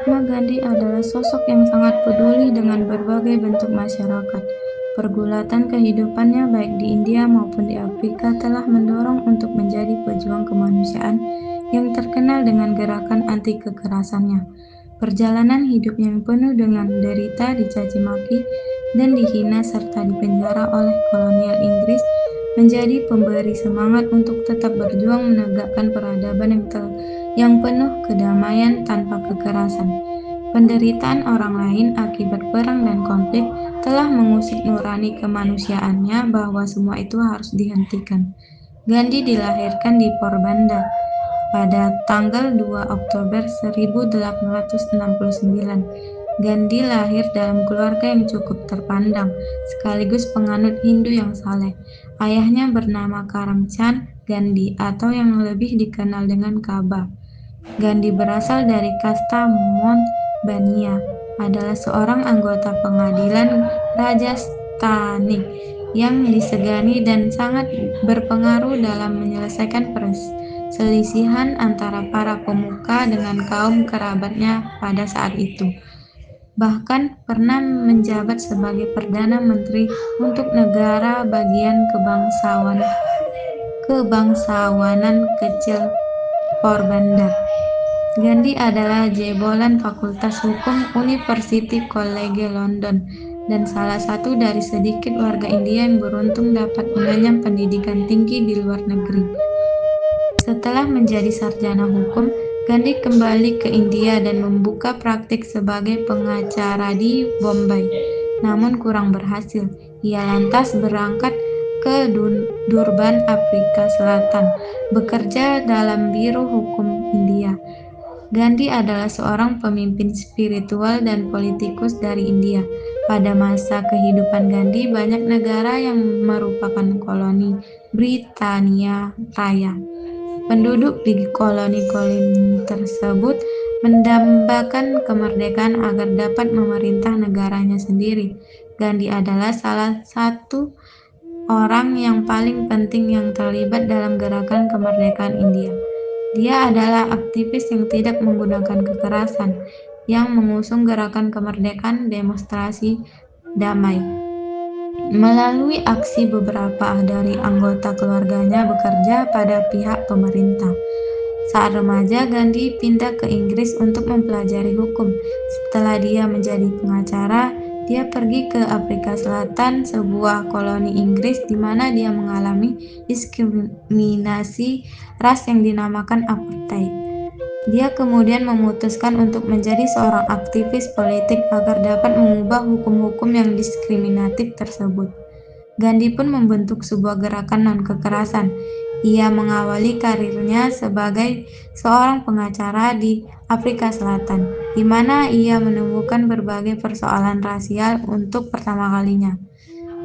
Mahatma Gandhi adalah sosok yang sangat peduli dengan berbagai bentuk masyarakat. Pergulatan kehidupannya baik di India maupun di Afrika telah mendorong untuk menjadi pejuang kemanusiaan yang terkenal dengan gerakan anti kekerasannya. Perjalanan hidup yang penuh dengan derita, dicaci maki, dan dihina serta dipenjara oleh kolonial Inggris menjadi pemberi semangat untuk tetap berjuang menegakkan peradaban yang penuh kedamaian tanpa kekerasan. Penderitaan orang lain akibat perang dan konflik telah mengusik nurani kemanusiaannya bahwa semua itu harus dihentikan. Gandhi dilahirkan di Porbandar pada tanggal 2 Oktober 1869. Gandhi lahir dalam keluarga yang cukup terpandang, sekaligus penganut Hindu yang saleh. Ayahnya bernama Karamchand Gandhi atau yang lebih dikenal dengan Kaba. Gandhi berasal dari kasta Mon Bania, adalah seorang anggota pengadilan Rajasthani yang disegani dan sangat berpengaruh dalam menyelesaikan perselisihan antara para pemuka dengan kaum kerabatnya pada saat itu. Bahkan pernah menjabat sebagai Perdana Menteri untuk negara bagian kebangsawanan kecil Porbandar. Gandhi adalah jebolan Fakultas Hukum University College London dan salah satu dari sedikit warga India yang beruntung dapat mengenyam pendidikan tinggi di luar negeri. Setelah menjadi sarjana hukum, Gandhi kembali ke India dan membuka praktik sebagai pengacara di Bombay. Namun kurang berhasil. Ia lantas berangkat ke Durban, Afrika Selatan, bekerja dalam Biro Hukum India. Gandhi adalah seorang pemimpin spiritual dan politikus dari India. Pada masa kehidupan Gandhi, banyak negara yang merupakan koloni Britania Raya. Penduduk di koloni-koloni tersebut mendambakan kemerdekaan agar dapat memerintah negaranya sendiri. Gandhi adalah salah satu orang yang paling penting yang terlibat dalam gerakan kemerdekaan India. Dia adalah aktivis yang tidak menggunakan kekerasan, yang mengusung gerakan kemerdekaan demonstrasi damai. Melalui aksi beberapa dari anggota keluarganya bekerja pada pihak pemerintah. Saat remaja, Gandhi pindah ke Inggris untuk mempelajari hukum. Setelah dia menjadi pengacara, dia pergi ke Afrika Selatan, sebuah koloni Inggris di mana dia mengalami diskriminasi ras yang dinamakan apartheid. Dia kemudian memutuskan untuk menjadi seorang aktivis politik agar dapat mengubah hukum-hukum yang diskriminatif tersebut. Gandhi pun membentuk sebuah gerakan non-kekerasan. Ia mengawali karirnya sebagai seorang pengacara di Afrika Selatan, di mana ia menemukan berbagai persoalan rasial untuk pertama kalinya.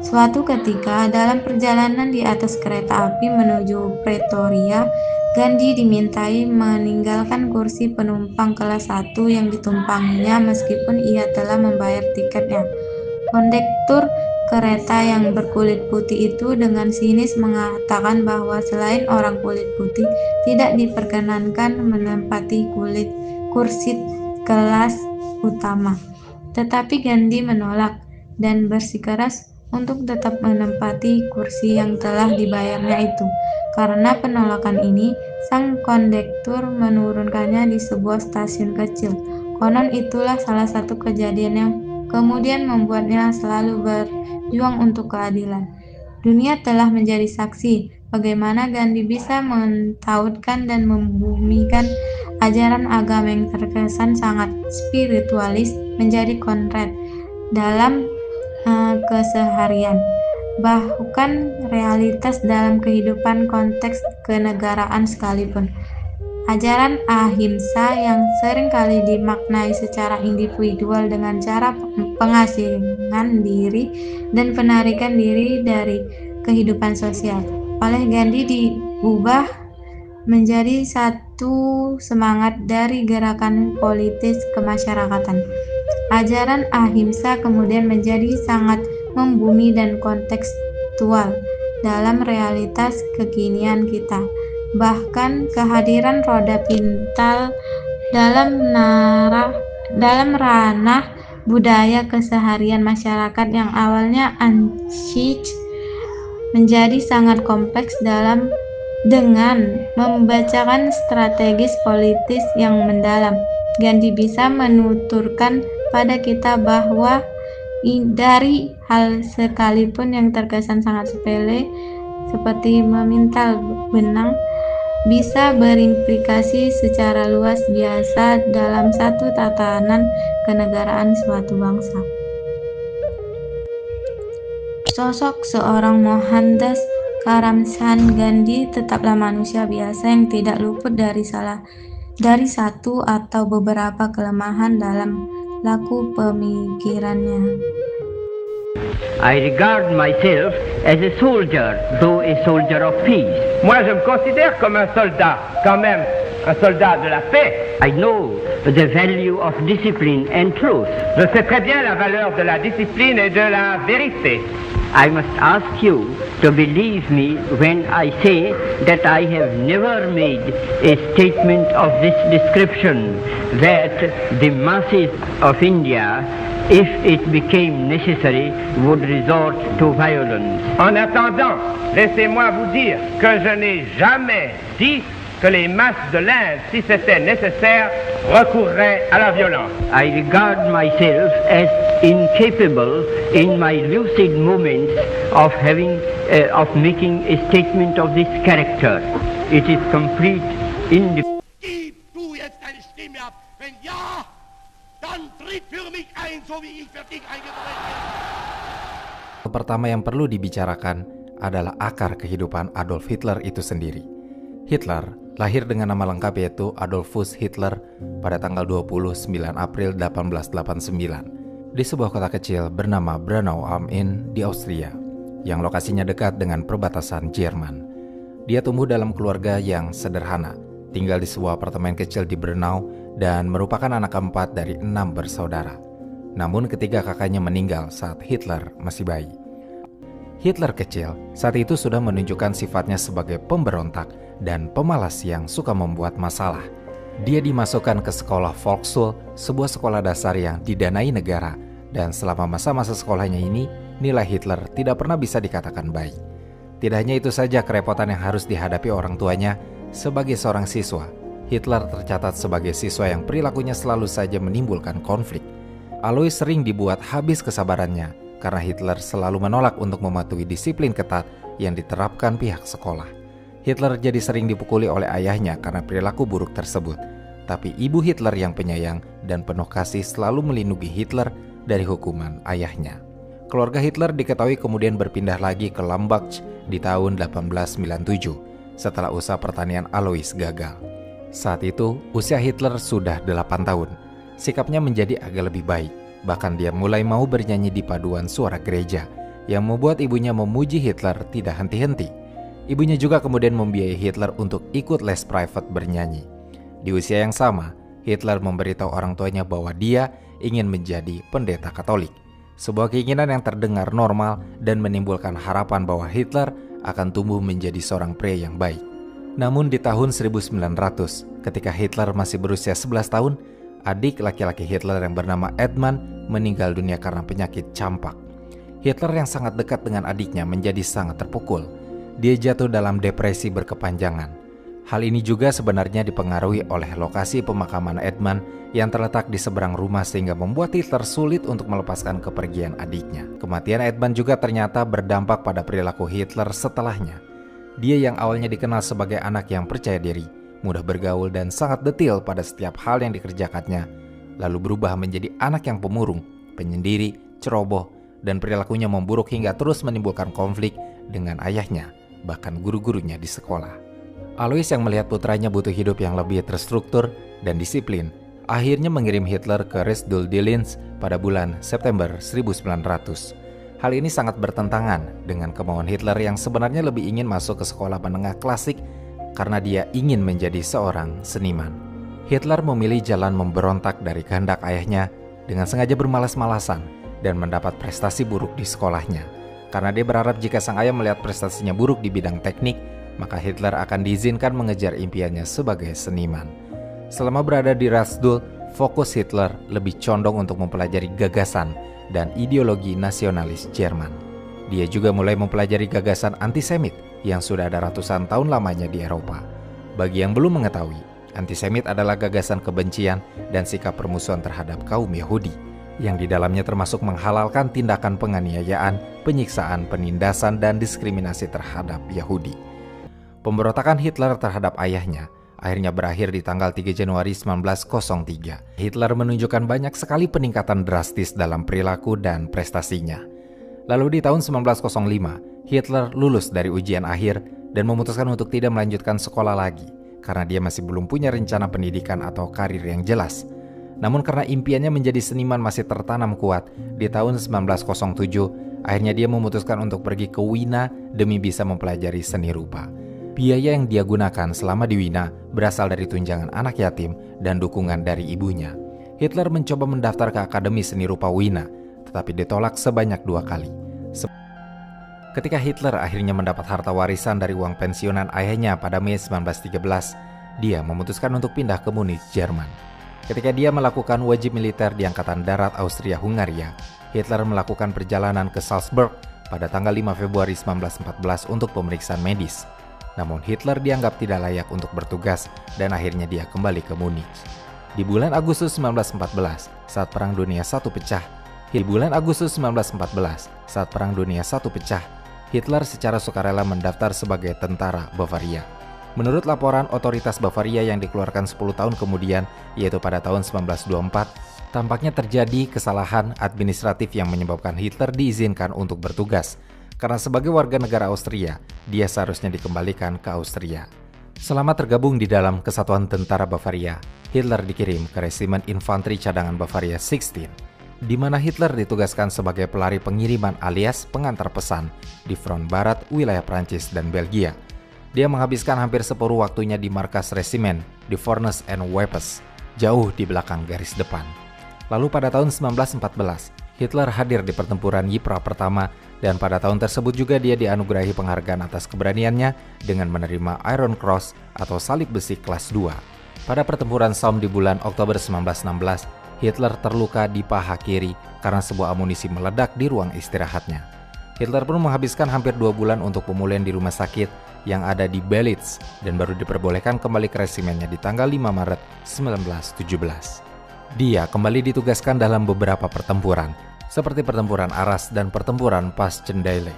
Suatu ketika, dalam perjalanan di atas kereta api menuju Pretoria, Gandhi dimintai meninggalkan kursi penumpang kelas 1 yang ditumpanginya meskipun ia telah membayar tiketnya. Kondektur kereta yang berkulit putih itu dengan sinis mengatakan bahwa selain orang kulit putih tidak diperkenankan menempati kursi kelas utama. Tetapi Gandhi menolak dan bersikeras untuk tetap menempati kursi yang telah dibayarnya itu. Karena penolakan ini, sang kondektur menurunkannya di sebuah stasiun kecil. Konon itulah salah satu kejadian yang kemudian membuatnya selalu berjuang untuk keadilan. Dunia telah menjadi saksi bagaimana Gandhi bisa mentautkan dan membumikan ajaran agama yang terkesan sangat spiritualis menjadi konkret dalam keseharian, bahkan realitas dalam kehidupan konteks kenegaraan sekalipun. Ajaran ahimsa yang sering kali dimaknai secara individual dengan cara pengasingan diri dan penarikan diri dari kehidupan sosial, oleh Gandhi diubah menjadi satu semangat dari gerakan politis kemasyarakatan. Ajaran ahimsa kemudian menjadi sangat membumi dan kontekstual dalam realitas kekinian kita. Bahkan kehadiran roda pintar dalam Dalam ranah budaya keseharian masyarakat yang awalnya anarkis menjadi sangat kompleks dengan membacakan strategis politis yang mendalam. Gandhi bisa menuturkan pada kita bahwa dari hal sekalipun yang terkesan sangat sepele seperti memintal benang bisa berimplikasi secara luas biasa dalam satu tatanan kenegaraan suatu bangsa. Sosok seorang Mohandas Karamchand Gandhi tetaplah manusia biasa yang tidak luput dari satu atau beberapa kelemahan dalam laku pemikirannya. I regard myself as a soldier, though a soldier of peace. Moi, je me considère comme un soldat, quand même, un soldat de la paix. I know the value of discipline and truth. Je sais très bien la valeur de la discipline et de la vérité. I must ask you to believe me when I say that I have never made a statement of this description, that the masses of India, if it became necessary, would resort to violence. En attendant, laissez-moi vous dire que je n'ai jamais dit que les masses de l'Inde, si c'était nécessaire, recourraient à la violence. I regard myself as incapable in my lucid moments of making a statement of this character. It is complete independence. Gib du jetzt deine Stimme ab. Wenn ja, dann tritt für mich ein, so wie ich für dich eingetreten bin. Pertama yang perlu dibicarakan adalah akar kehidupan Adolf Hitler itu sendiri. Hitler lahir dengan nama lengkap yaitu Adolfus Hitler pada tanggal 29 April 1889 di sebuah kota kecil bernama Braunau am Inn di Austria yang lokasinya dekat dengan perbatasan Jerman. Dia tumbuh dalam keluarga yang sederhana, tinggal di sebuah apartemen kecil di Braunau dan merupakan anak keempat dari 6 bersaudara. Namun ketiga kakaknya meninggal saat Hitler masih bayi. Hitler kecil saat itu sudah menunjukkan sifatnya sebagai pemberontak dan pemalas yang suka membuat masalah. Dia dimasukkan ke sekolah Volksschule, sebuah sekolah dasar yang didanai negara, dan selama masa-masa sekolahnya ini, nilai Hitler tidak pernah bisa dikatakan baik. Tidak hanya itu saja kerepotan yang harus dihadapi orang tuanya. Sebagai seorang siswa, Hitler tercatat sebagai siswa yang perilakunya selalu saja menimbulkan konflik. Alois sering dibuat habis kesabarannya karena Hitler selalu menolak untuk mematuhi disiplin ketat yang diterapkan pihak sekolah. Hitler jadi sering dipukuli oleh ayahnya karena perilaku buruk tersebut. Tapi ibu Hitler yang penyayang dan penuh kasih selalu melindungi Hitler dari hukuman ayahnya. Keluarga Hitler diketahui kemudian berpindah lagi ke Lambach di tahun 1897 setelah usaha pertanian Alois gagal. Saat itu usia Hitler sudah 8 tahun. Sikapnya menjadi agak lebih baik. Bahkan dia mulai mau bernyanyi di paduan suara gereja yang membuat ibunya memuji Hitler tidak henti-henti. Ibunya juga kemudian membiayai Hitler untuk ikut les private bernyanyi. Di usia yang sama, Hitler memberitahu orang tuanya bahwa dia ingin menjadi pendeta Katolik. Sebuah keinginan yang terdengar normal dan menimbulkan harapan bahwa Hitler akan tumbuh menjadi seorang pria yang baik. Namun di tahun 1900, ketika Hitler masih berusia 11 tahun, adik laki-laki Hitler yang bernama Edmund meninggal dunia karena penyakit campak. Hitler yang sangat dekat dengan adiknya menjadi sangat terpukul. Dia jatuh dalam depresi berkepanjangan. Hal ini juga sebenarnya dipengaruhi oleh lokasi pemakaman Edmund yang terletak di seberang rumah sehingga membuat Hitler sulit untuk melepaskan kepergian adiknya. Kematian Edmund juga ternyata berdampak pada perilaku Hitler setelahnya. Dia yang awalnya dikenal sebagai anak yang percaya diri, mudah bergaul dan sangat detil pada setiap hal yang dikerjakannya, lalu berubah menjadi anak yang pemurung, penyendiri, ceroboh, dan perilakunya memburuk hingga terus menimbulkan konflik dengan ayahnya, bahkan guru-gurunya di sekolah. Alois yang melihat putranya butuh hidup yang lebih terstruktur dan disiplin, akhirnya mengirim Hitler ke Resdul-Dillingen pada bulan September 1900. Hal ini sangat bertentangan dengan kemauan Hitler yang sebenarnya lebih ingin masuk ke sekolah menengah klasik karena dia ingin menjadi seorang seniman. Hitler memilih jalan memberontak dari kehendak ayahnya dengan sengaja bermalas-malasan dan mendapat prestasi buruk di sekolahnya. Karena dia berharap jika sang ayah melihat prestasinya buruk di bidang teknik, maka Hitler akan diizinkan mengejar impiannya sebagai seniman. Selama berada di Rasdul, fokus Hitler lebih condong untuk mempelajari gagasan dan ideologi nasionalis Jerman. Dia juga mulai mempelajari gagasan antisemit yang sudah ada ratusan tahun lamanya di Eropa. Bagi yang belum mengetahui, antisemit adalah gagasan kebencian dan sikap permusuhan terhadap kaum Yahudi, yang di dalamnya termasuk menghalalkan tindakan penganiayaan, penyiksaan, penindasan, dan diskriminasi terhadap Yahudi. Pemberontakan Hitler terhadap ayahnya akhirnya berakhir di tanggal 3 Januari 1903. Hitler menunjukkan banyak sekali peningkatan drastis dalam perilaku dan prestasinya. Lalu di tahun 1905, Hitler lulus dari ujian akhir dan memutuskan untuk tidak melanjutkan sekolah lagi karena dia masih belum punya rencana pendidikan atau karir yang jelas. Namun karena impiannya menjadi seniman masih tertanam kuat, di tahun 1907 akhirnya dia memutuskan untuk pergi ke Wina demi bisa mempelajari seni rupa. Biaya yang dia gunakan selama di Wina berasal dari tunjangan anak yatim dan dukungan dari ibunya. Hitler mencoba mendaftar ke Akademi Seni Rupa Wina, tetapi ditolak sebanyak 2 kali. Ketika Hitler akhirnya mendapat harta warisan dari uang pensiunan ayahnya pada Mei 1913, dia memutuskan untuk pindah ke Munich, Jerman. Ketika dia melakukan wajib militer di Angkatan Darat Austria-Hungaria, Hitler melakukan perjalanan ke Salzburg pada tanggal 5 Februari 1914 untuk pemeriksaan medis. Namun Hitler dianggap tidak layak untuk bertugas dan akhirnya dia kembali ke Munich. Di bulan Agustus 1914, saat Perang Dunia I pecah, Hitler secara sukarela mendaftar sebagai tentara Bavaria. Menurut laporan otoritas Bavaria yang dikeluarkan 10 tahun kemudian, yaitu pada tahun 1924, tampaknya terjadi kesalahan administratif yang menyebabkan Hitler diizinkan untuk bertugas. Karena sebagai warga negara Austria, dia seharusnya dikembalikan ke Austria. Selama tergabung di dalam Kesatuan Tentara Bavaria, Hitler dikirim ke Resimen Infanteri Cadangan Bavaria 16, di mana Hitler ditugaskan sebagai pelari pengiriman alias pengantar pesan di front barat wilayah Prancis dan Belgia. Dia menghabiskan hampir separuh waktunya di markas resimen di Fornes and Wepes, jauh di belakang garis depan. Lalu pada tahun 1914, Hitler hadir di pertempuran Ypres pertama dan pada tahun tersebut juga dia dianugerahi penghargaan atas keberaniannya dengan menerima Iron Cross atau salib besi kelas 2. Pada pertempuran Somme di bulan Oktober 1916, Hitler terluka di paha kiri karena sebuah amunisi meledak di ruang istirahatnya. Hitler pun menghabiskan hampir 2 bulan untuk pemulihan di rumah sakit yang ada di Belitz dan baru diperbolehkan kembali ke resimennya di tanggal 5 Maret 1917. Dia kembali ditugaskan dalam beberapa pertempuran, seperti pertempuran Arras dan pertempuran Passchendaele.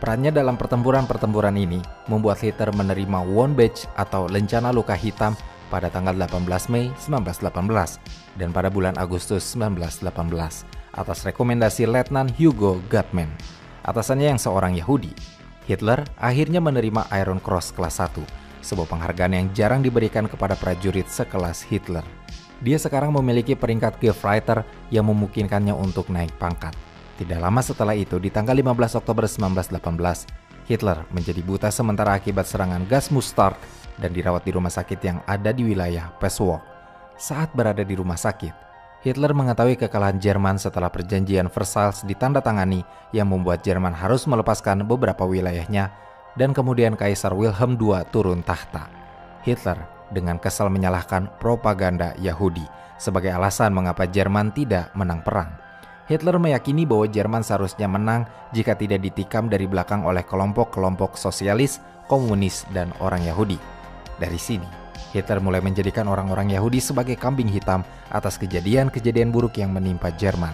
Perannya dalam pertempuran-pertempuran ini membuat Hitler menerima Wondbadge atau lencana luka hitam pada tanggal 18 Mei 1918 dan pada bulan Agustus 1918 atas rekomendasi Letnan Hugo Gatman, atasannya yang seorang Yahudi. Hitler akhirnya menerima Iron Cross kelas 1, sebuah penghargaan yang jarang diberikan kepada prajurit sekelas Hitler. Dia sekarang memiliki peringkat Gefreiter yang memungkinkannya untuk naik pangkat. Tidak lama setelah itu, di tanggal 15 Oktober 1918, Hitler menjadi buta sementara akibat serangan gas mustard dan dirawat di rumah sakit yang ada di wilayah Peshawar. Saat berada di rumah sakit, Hitler mengetahui kekalahan Jerman setelah perjanjian Versailles ditandatangani yang membuat Jerman harus melepaskan beberapa wilayahnya dan kemudian Kaisar Wilhelm II turun tahta. Hitler dengan kesal menyalahkan propaganda Yahudi sebagai alasan mengapa Jerman tidak menang perang. Hitler meyakini bahwa Jerman seharusnya menang jika tidak ditikam dari belakang oleh kelompok-kelompok sosialis, komunis, dan orang Yahudi. Dari sini, Hitler mulai menjadikan orang-orang Yahudi sebagai kambing hitam atas kejadian-kejadian buruk yang menimpa Jerman.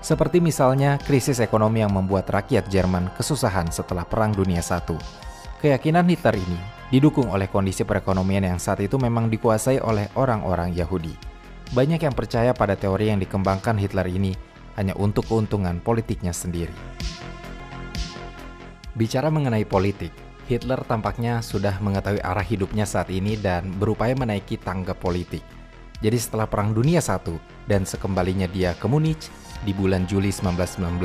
Seperti misalnya krisis ekonomi yang membuat rakyat Jerman kesusahan setelah Perang Dunia I. Keyakinan Hitler ini didukung oleh kondisi perekonomian yang saat itu memang dikuasai oleh orang-orang Yahudi. Banyak yang percaya pada teori yang dikembangkan Hitler ini hanya untuk keuntungan politiknya sendiri. Bicara mengenai politik, Hitler tampaknya sudah mengetahui arah hidupnya saat ini dan berupaya menaiki tangga politik. Jadi setelah Perang Dunia I dan sekembalinya dia ke Munich di bulan Juli 1919,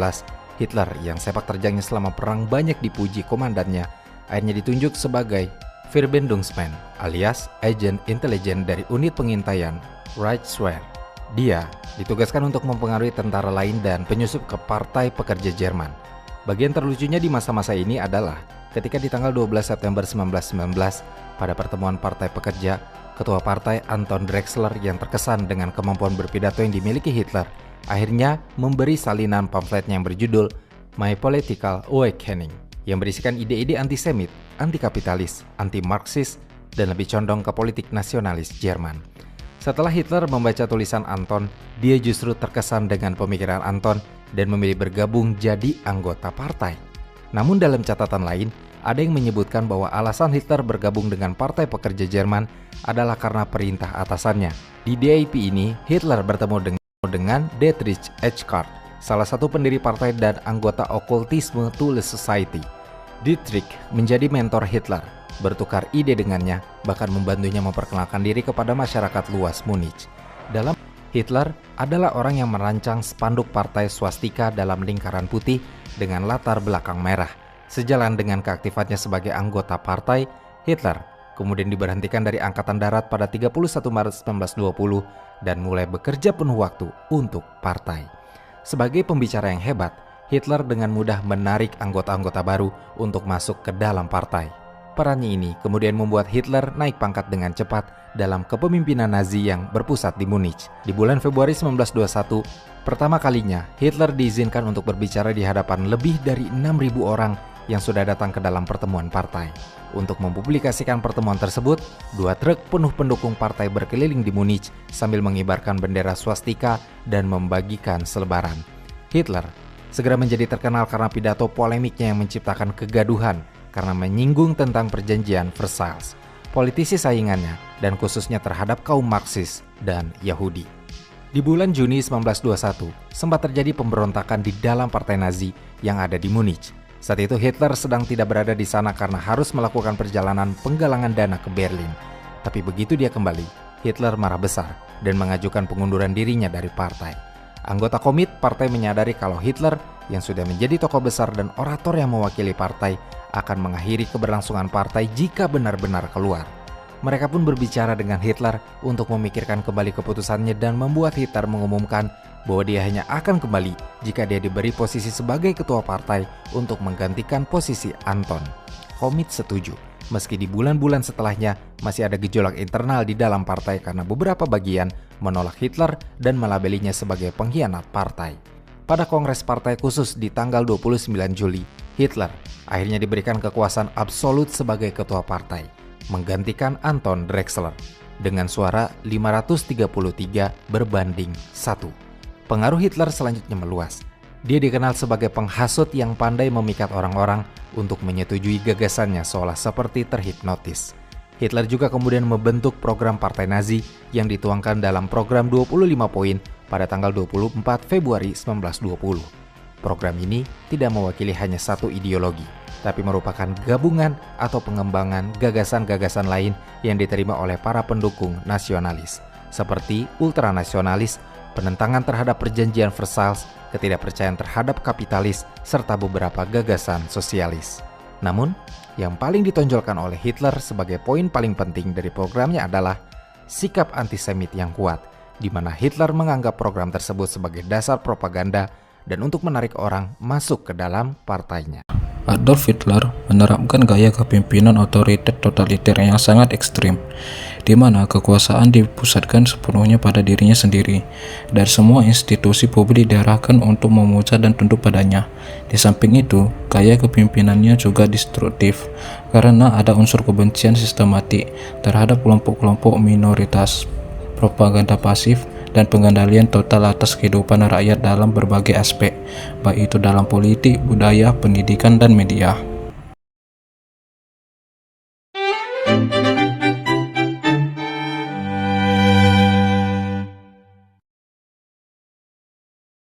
Hitler yang sepak terjangnya selama perang banyak dipuji komandannya, akhirnya ditunjuk sebagai Verbindungsmann alias agen intelijen dari unit pengintaian Reichswehr. Dia ditugaskan untuk mempengaruhi tentara lain dan penyusup ke Partai Pekerja Jerman. Bagian terlucunya di masa-masa ini adalah ketika di tanggal 12 September 1919 pada pertemuan Partai Pekerja, ketua partai Anton Drexler yang terkesan dengan kemampuan berpidato yang dimiliki Hitler akhirnya memberi salinan pamfletnya yang berjudul My Political Awakening yang berisikan ide-ide antisemit, anti-kapitalis, anti-Marxis, dan lebih condong ke politik nasionalis Jerman. Setelah Hitler membaca tulisan Anton, dia justru terkesan dengan pemikiran Anton dan memilih bergabung jadi anggota partai. Namun dalam catatan lain, ada yang menyebutkan bahwa alasan Hitler bergabung dengan Partai Pekerja Jerman adalah karena perintah atasannya. Di DIP ini, Hitler bertemu dengan Dietrich Eckart, salah satu pendiri partai dan anggota Okkultisme Thule Society. Dietrich menjadi mentor Hitler, bertukar ide dengannya, bahkan membantunya memperkenalkan diri kepada masyarakat luas Munich. Dalam Hitler adalah orang yang merancang spanduk partai swastika dalam lingkaran putih dengan latar belakang merah. Sejalan dengan keaktifannya sebagai anggota partai, Hitler kemudian diberhentikan dari Angkatan Darat pada 31 Maret 1920 dan mulai bekerja penuh waktu untuk partai. Sebagai pembicara yang hebat, Hitler dengan mudah menarik anggota-anggota baru untuk masuk ke dalam partai. Perannya ini kemudian membuat Hitler naik pangkat dengan cepat dalam kepemimpinan Nazi yang berpusat di Munich. Di bulan Februari 1921, pertama kalinya Hitler diizinkan untuk berbicara di hadapan lebih dari 6.000 orang yang sudah datang ke dalam pertemuan partai. Untuk mempublikasikan pertemuan tersebut, 2 truk penuh pendukung partai berkeliling di Munich sambil mengibarkan bendera swastika dan membagikan selebaran. Hitler segera menjadi terkenal karena pidato polemiknya yang menciptakan kegaduhan karena menyinggung tentang perjanjian Versailles, politisi saingannya, dan khususnya terhadap kaum Marxis dan Yahudi. Di bulan Juni 1921, sempat terjadi pemberontakan di dalam partai Nazi yang ada di Munich. Saat itu Hitler sedang tidak berada di sana karena harus melakukan perjalanan penggalangan dana ke Berlin. Tapi begitu dia kembali, Hitler marah besar dan mengajukan pengunduran dirinya dari partai. Anggota komit partai menyadari kalau Hitler yang sudah menjadi tokoh besar dan orator yang mewakili partai akan mengakhiri keberlangsungan partai jika benar-benar keluar. Mereka pun berbicara dengan Hitler untuk memikirkan kembali keputusannya dan membuat Hitler mengumumkan bahwa dia hanya akan kembali jika dia diberi posisi sebagai ketua partai untuk menggantikan posisi Anton. Komit setuju, meski di bulan-bulan setelahnya masih ada gejolak internal di dalam partai karena beberapa bagian menolak Hitler dan melabelinya sebagai pengkhianat partai. Pada Kongres Partai Khusus di tanggal 29 Juli, Hitler akhirnya diberikan kekuasaan absolut sebagai ketua partai, menggantikan Anton Drexler dengan suara 533 berbanding 1. Pengaruh Hitler selanjutnya meluas. Dia dikenal sebagai penghasut yang pandai memikat orang-orang untuk menyetujui gagasannya seolah seperti terhipnotis. Hitler juga kemudian membentuk program partai Nazi yang dituangkan dalam program 25 poin pada tanggal 24 Februari 1920. Program ini tidak mewakili hanya satu ideologi, tapi merupakan gabungan atau pengembangan gagasan-gagasan lain yang diterima oleh para pendukung nasionalis, seperti ultranasionalis, penentangan terhadap perjanjian Versailles, ketidakpercayaan terhadap kapitalis, serta beberapa gagasan sosialis. Namun, yang paling ditonjolkan oleh Hitler sebagai poin paling penting dari programnya adalah sikap antisemit yang kuat, di mana Hitler menganggap program tersebut sebagai dasar propaganda dan untuk menarik orang masuk ke dalam partainya. Adolf Hitler menerapkan gaya kepemimpinan otoriter totaliter yang sangat ekstrim, di mana kekuasaan dipusatkan sepenuhnya pada dirinya sendiri, dan semua institusi publik diarahkan untuk memuja dan tunduk padanya. Di samping itu, gaya kepemimpinannya juga destruktif, karena ada unsur kebencian sistematik terhadap kelompok-kelompok minoritas, propaganda pasif, dan pengendalian total atas kehidupan rakyat dalam berbagai aspek, baik itu dalam politik, budaya, pendidikan, dan media.